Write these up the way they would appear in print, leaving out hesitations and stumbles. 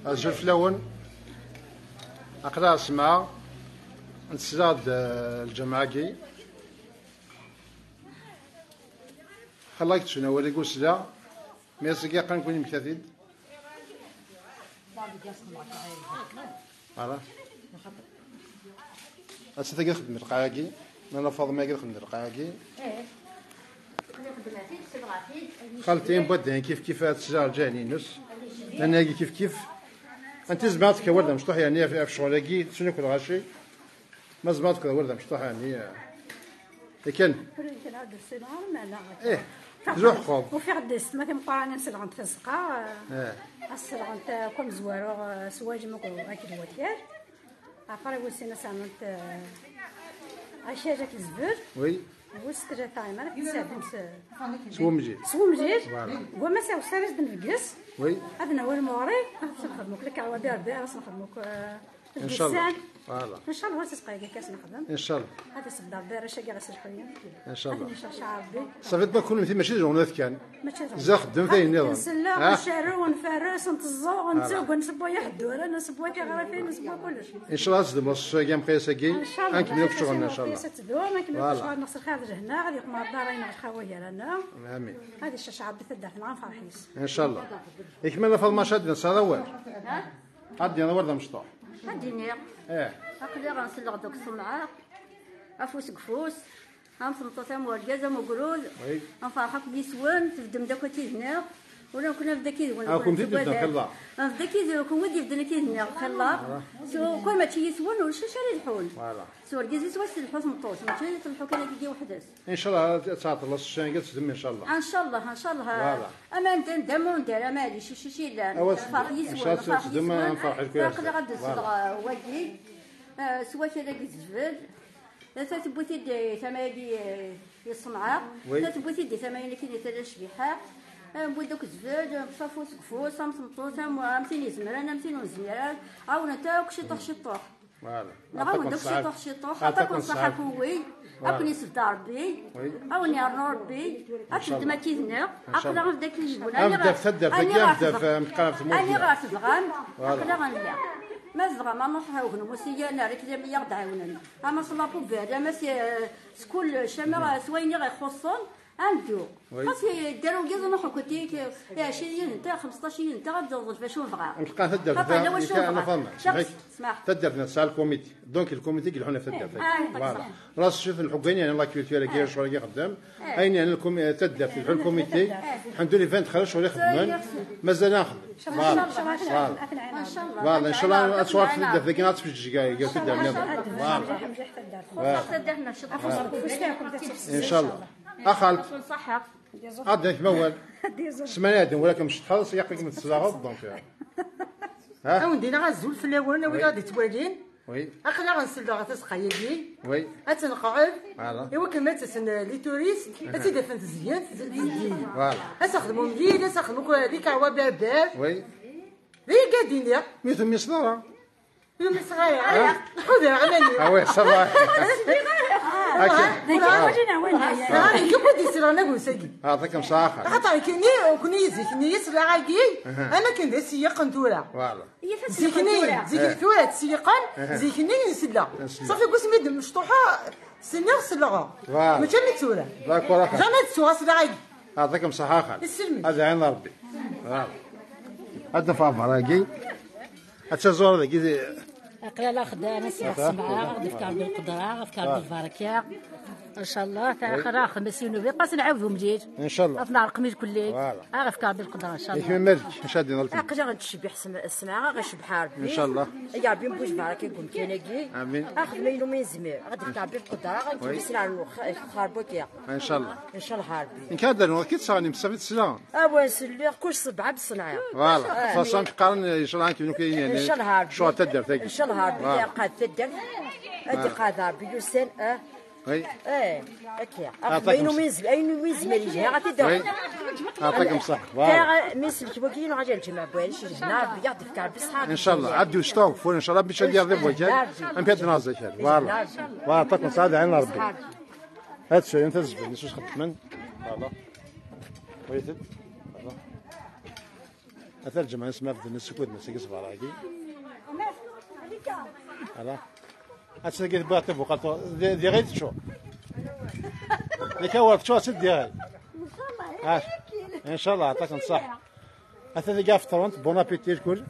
أجل فلاون أقرأ اسمع نتسلاد الجماعة كي خلاك شنو ولي يقول سلا ما يسقي قان كوني مكتثيد فوالا أسا خدمت القاعاكي أنا فاضل ما خدمت القاعاكي خالتين بدين كيف تسجل جاني نص أنا كيف أنت زعمتك ورده مشطوح يعني في شغلك شنو كل غاشي ما زعمتك ورده مشطوح يعني لكن إيه زوج خوب وفي غدست ما كنقراني نسلغنت في الزقا السلغنت كل زوارو سواج مكو أكل وتيار عفري وسينا سامنت عشاجة كزبر وي وسكجة ثايمة أنا كنسافنت سومجي وما ساو سارس بنفقس وي هذا نوال موري نخدموك لك عوا دار بير نخدموك إن شاء الله فوالا إن شاء الله تسقي كاس نخدم إن شاء الله هذا صدار بير شقي غسل شوية إن شاء الله هذا شعر بي صافيت ما كل مثل ماشي جونات كان زا خدم فيه النظام نسلا ونشارو ونفرس ونتزو ونسوق ونسبو يحدور نسبو كغرفين نسبو كلش إن شاء الله تدم نص كام قياسة كي نكملوا في شغلنا إن شاء الله تدوم نكملوا في شغل نص خارج هنا غادي يقوم الدارين الخويه لنا آمين هذه الشاشة عبد الثداح نعم فرحيس إن شاء الله يكملنا في المشهد نص هذا أول عدي أنا ورده مشطوح هاديني أقدر غنسلغ دوك الصمعة أفوس قفوس غنصمتو موركازة مقرول غنفرحك بيسوان تفدم داك تيهنا ولا كنا بدا كيدون كنت تبدا خلاق بدا كيدون كون ودي بدنا كيدنا خلاق سو كل ما تشي يسوان ولا شي شاري الحول سو ركزي سوا الحوس مطوس ماشي تلحو كان كيجي وحداس ان شاء الله تعطل الشان قلت تدم ان شاء الله ان شاء الله ان شاء الله اما ندم وندير مالي شي لا فرح يسوان فرح تدم نفرح الكل نقدر غدز وادي سوا كذا كيزفل لا تبوتي دي ثمالي يصنعها لا تبوتي دي ثمالي كي دير شبيحه بودوك زفاج صافوس كفوس صمصمطوس امتين يزمر انا امتين وزمير عاونا تاك شطح فوالا نعاود دوك شطح عطاكم صحه كوي اكون يسفد ربي عاوني ربي اكد ما كيدنا اقدر نبدا كيجبون انا غاف الغام اقدر غنلعب ما زغا ما نروحوهن وسيا انا راه كذا يقعد عاوننا اما صلاكو بهذا ما سكول شمر سويني غيخصون عندو خاص يداروا كاع نروحو كنتي 20 انت 15 انت غتزوج باش نبغى نلقى تدر انا فاهمه تدر نسال الكوميتي دونك الكوميتي كيلحونا في تدر فوالا راس شوف الحكاين يعني الله كيف فيها كاين شغل قدام اين يعني تدر في الكوميتي الحمد لله 20 شغل خدمان مازال ناخذ فوالا ان شاء الله اصوات في الدفه كاين في الجيجا قالت تدر ان شاء الله أخلت عاد مول سمانات ولكن مش تخلص يقيك من الصلاغات دونك ها وندينا غنزول في الاول ولا غادي توالين وي اخنا غنسلو غتسقى يدي وي اتنقعد ايوا كما تسن لي توريست اتدفن تزيان تزيان فوالا اسخدموا مليل اسخدموا هذيك عوا بابار وي لي قاعدين يا مثل مصدره يوم صغير خذها علاني وي صباح وجينا وين هي كيف بدي يصير انا بوساكي هذاك مساخه خاطر كني يزيكني راكي انا كندير سياق ندورا فوالا زيكني ثورة سيقان زيكني نسلا صافي قلت ميد مشطوحه سنير سلغه ماشي متوره داكور جامي تسوا سلاغي هذاك مساخه هذا عين ربي فوالا هذا فاهم راكي اتزور ذاك أقلا خدامة سبعة غدفكر بالقدرة غدفكر بالبركة إن شاء الله تاخر خمسين وبيت قاس نعاودو مجيد إن شاء الله أفنى القميص كلي غدفكر بالقدرة إن شاء الله يكمل مالك نشادي نلقى أقلا غتشبح السماعة غيشبح ربي إن شاء الله يا ربي نبوش بركة يقول كيناكي آمين أخذ ميلو من زمير غدفكر بالقدرة غنجيب سلع خربوكيا إن شاء الله إن شاء الله ربي إن كان دار كي تصاني مسافة السلام نسلي كل صبعة بالصنعة فوالا فاصون قارن إن شاء الله كي نوكي يعني إن شاء الله ربي شو تدر ثقيل إن شاء الله ربي قاد تدر أدي قادر بيوسن وي هكا أخذينو ميزل أينو ميزل ماليجي غتدور أعطاكم صح تاع ميزل كيبوكين وغاجي الجمع بوالش هنا بياض فكر بصحاب إن شاء الله عدوا ستوك فول إن شاء الله باش ندير ضيف وجه أم بيت نازل كذا فوالا أعطاكم سعادة عين ربي هاد الشيء أنت زبل نسوس خدمن فوالا ويتد مثلا الجمعة نسمع في السكوت نسيك صباح هاكي هلا هتسقي بات فوق دي غير تشو لك أول تشو سد دي إن شاء الله أعطاك نصح هذا ذي قاف طرونت بون أبيتي كل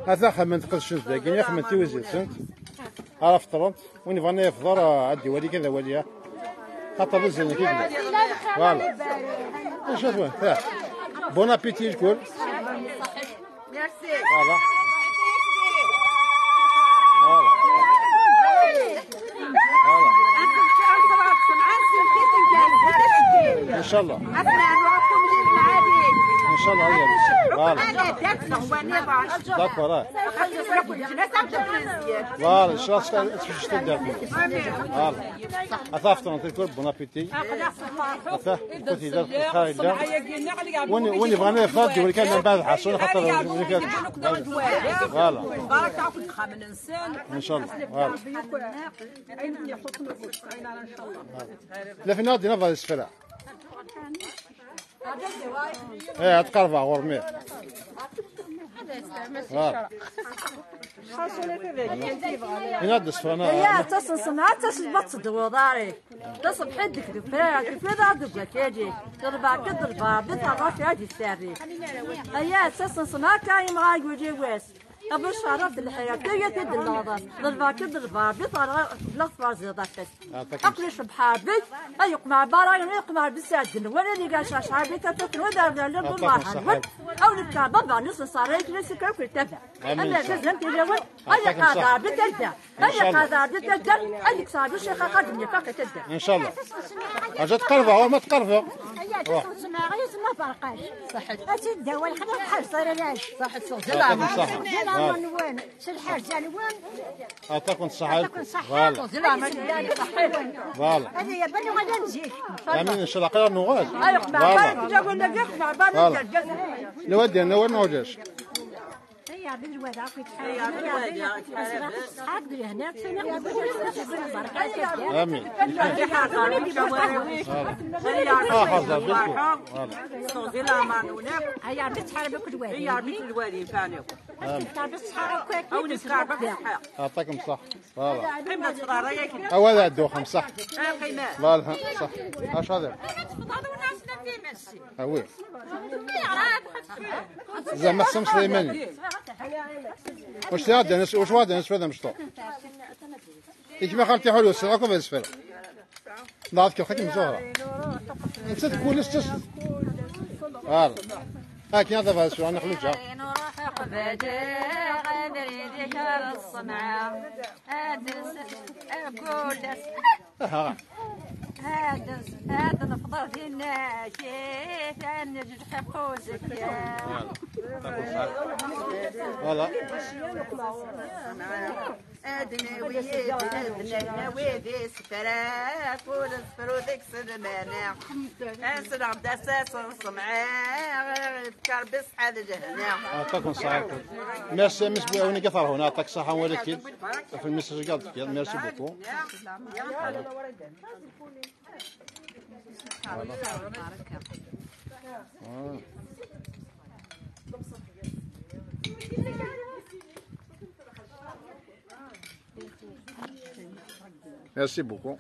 هذا خمن تقص شنز داقين يا خمن توزي سنت عرفت طرونت وين فانا يفضل عدي ولي كذا وليها خاطر بزين كذا فوالا نشوفوا بون أبيتي الكل فوالا ان شاء الله ان شاء الله هي داكور فوالا ان شاء الله تفوش تدير فوالا اثافتنا تذكر بون ابيتي اثا كنت اذا خايله وين بغينا فاضي ولكن من بعد حصل خاطر فوالا ان شاء الله فوالا لا في نادي نفضل السفلة ايه تقربها غرمي هنا السفلة يا تصنع تصبط دواري تصب حدك الفراق في ذا دبلك يجي ضربا كضربا بطاقة في هذه الساري يا تصنع كاين معاي وجيوس أبو شرف الحياة تيجي النظر ضربا كضربا بطاقة لطفة زيادة أقلش بحابي أيقمع براين ويقمع بالسادن ولا اللي قال شاشعبي تفكر وذا للضمار أو نبكى بابا نص صاريك نسي كوكي تبع أنا جزم تجاوز أي قاعدة بتلدى أي قاعدة بتلدى أي صار الشيخ قدمي كوكي تبع إن شاء الله أجت قربة وما تقربة ما غير ما فرقاش صحت أتدى والخبر بحال صار لاش صحت زلام وين سلحار زالوان أعطاكم الصحة فوالا فوالا هذه يا بني غدا نزيد آمين إن شاء الله قرار نغاز فوالا جا قلنا يقمع بارك نودي أنا وين نوجش يا بالواد عقيت عقدي هناك آمين حاضر هيا بتحاربك الوالي هي عربية الوالي فانيو أو أعطاكم صح فوالا قيمة صغار أولا الدوخم صح قيمة فوالا صح اش هذا أوي زعما حسام سليماني واش هذا ناس واش هذا ناس هذا مشطوح كيما خالتي حلو السراكم في السفره نعرف كيف خاطر مزوره انت تقول استس فوالا هاكي هذا بس انا خلوجها نروح قبادي غنريد الصنعة أقول هذا نفضل فينا كيف نجرح قوزك فوالا أدنى ويدي سفرات ونسفرو ديك سلمانة أنسل عبد أساس الصمعة فكر بصحة جهنم أعطاكم صحة ميرسي مس بيعوني قطر هنا أعطاك صحة ولكن في المسج قالت ميرسي بوكو Merci beaucoup.